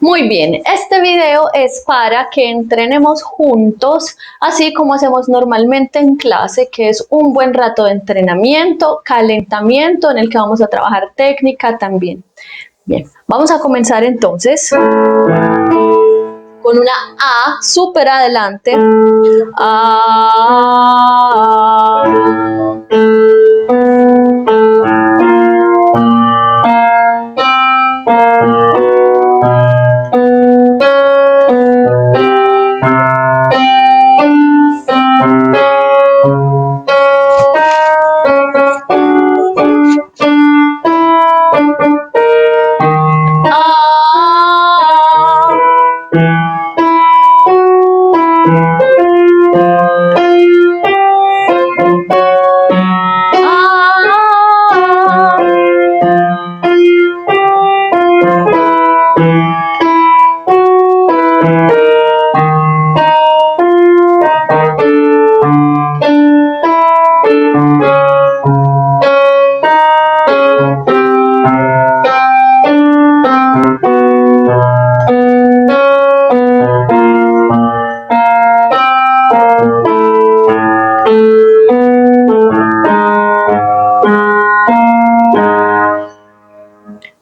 Muy bien, este video es para que entrenemos juntos, así como hacemos normalmente en clase, que es un buen rato de entrenamiento, calentamiento, en el que vamos a trabajar técnica también. Bien, vamos a comenzar entonces con una A súper adelante. A.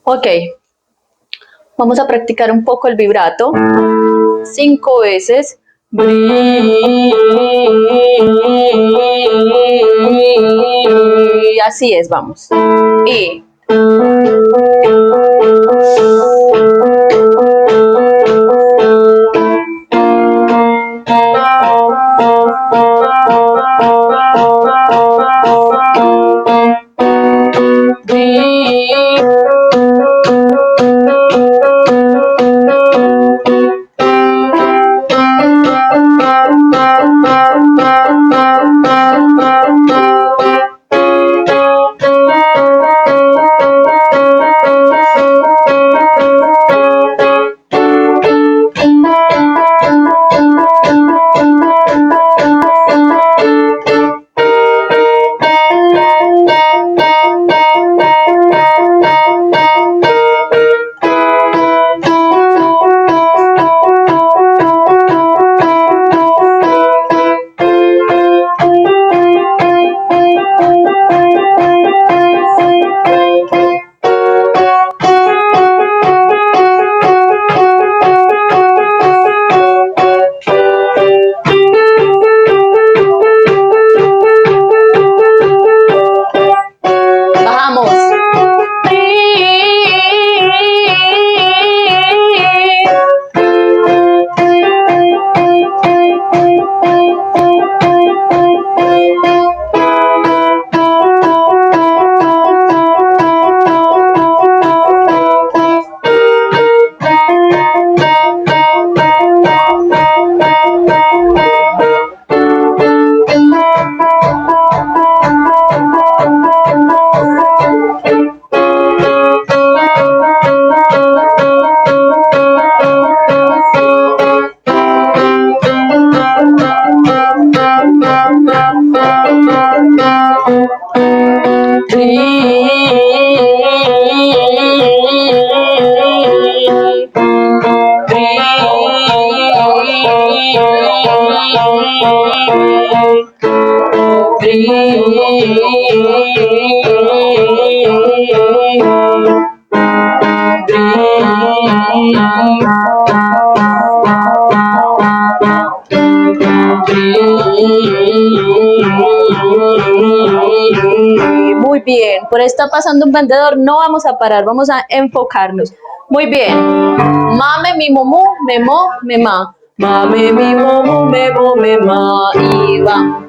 Ok, vamos a practicar un poco el vibrato, 5 veces. Así es, vamos. Y. Muy bien, por ahí está pasando un vendedor, no vamos a parar, vamos a enfocarnos. Muy bien. Mame, mi, momu, me, mo, me, ma. Mame, mi, momu, me, mo, me, ma. Y va.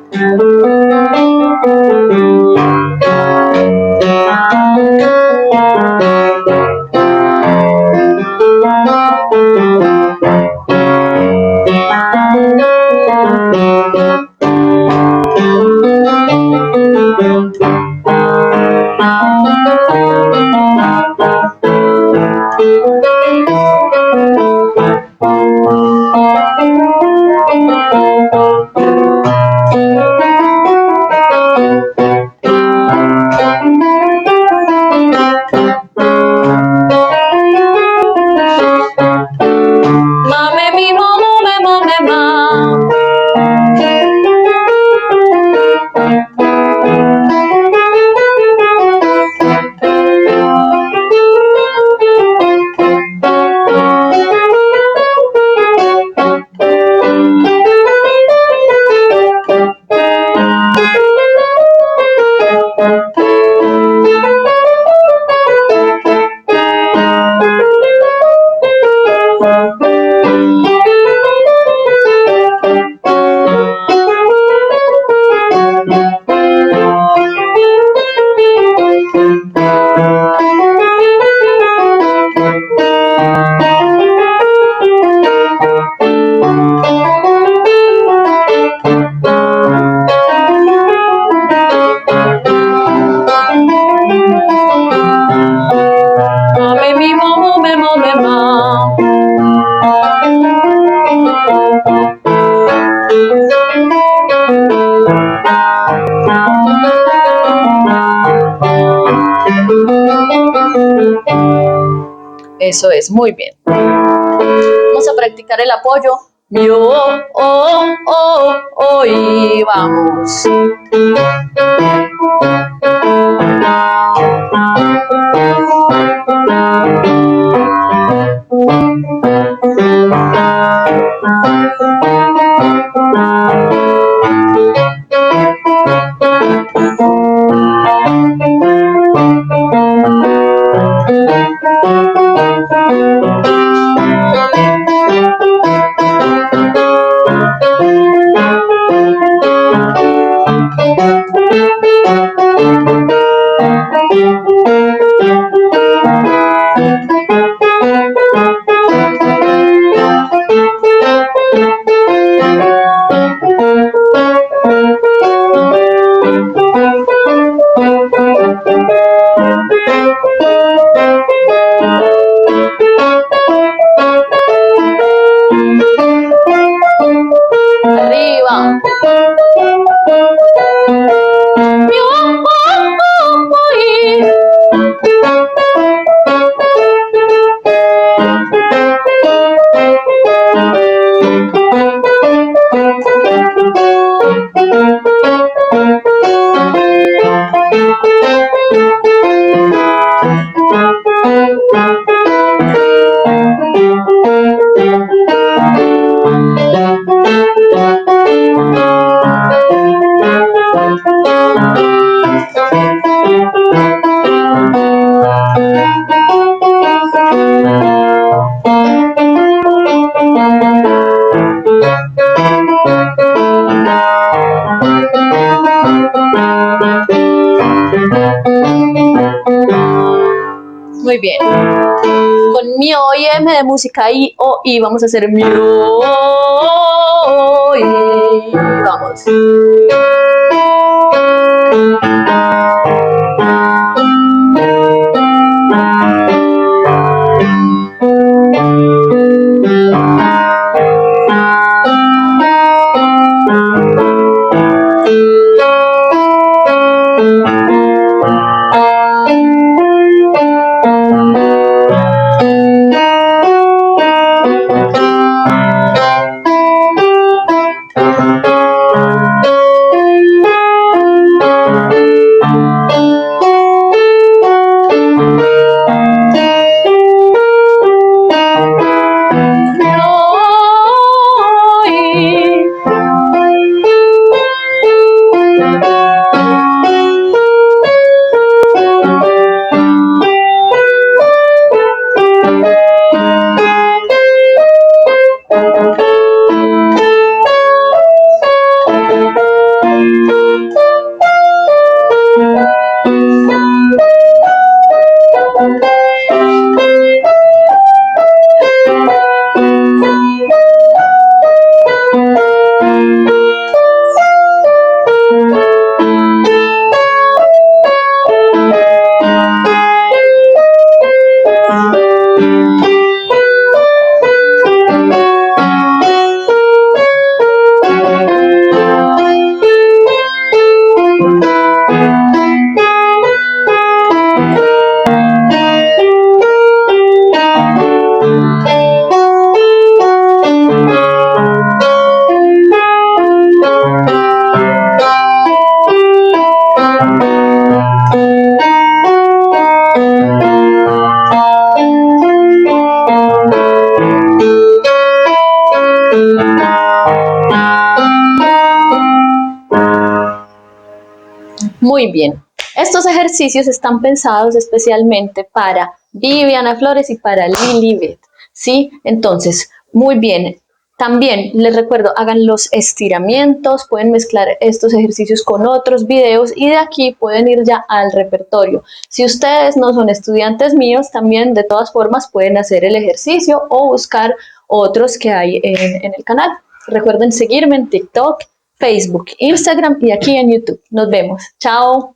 Eso es, muy bien. Vamos a practicar el apoyo. Mi, y vamos. Arriba. Muy bien. Con mi o y m de música i o i vamos a hacer mi o i. Vamos. Muy bien. Estos ejercicios están pensados especialmente para Viviana Flores y para Lilibet, ¿sí? Entonces, muy bien. También les recuerdo, hagan los estiramientos, pueden mezclar estos ejercicios con otros videos y de aquí pueden ir ya al repertorio. Si ustedes no son estudiantes míos, también de todas formas pueden hacer el ejercicio o buscar otros que hay en el canal. Recuerden seguirme en TikTok, Facebook, Instagram y aquí en YouTube. Nos vemos. Chao.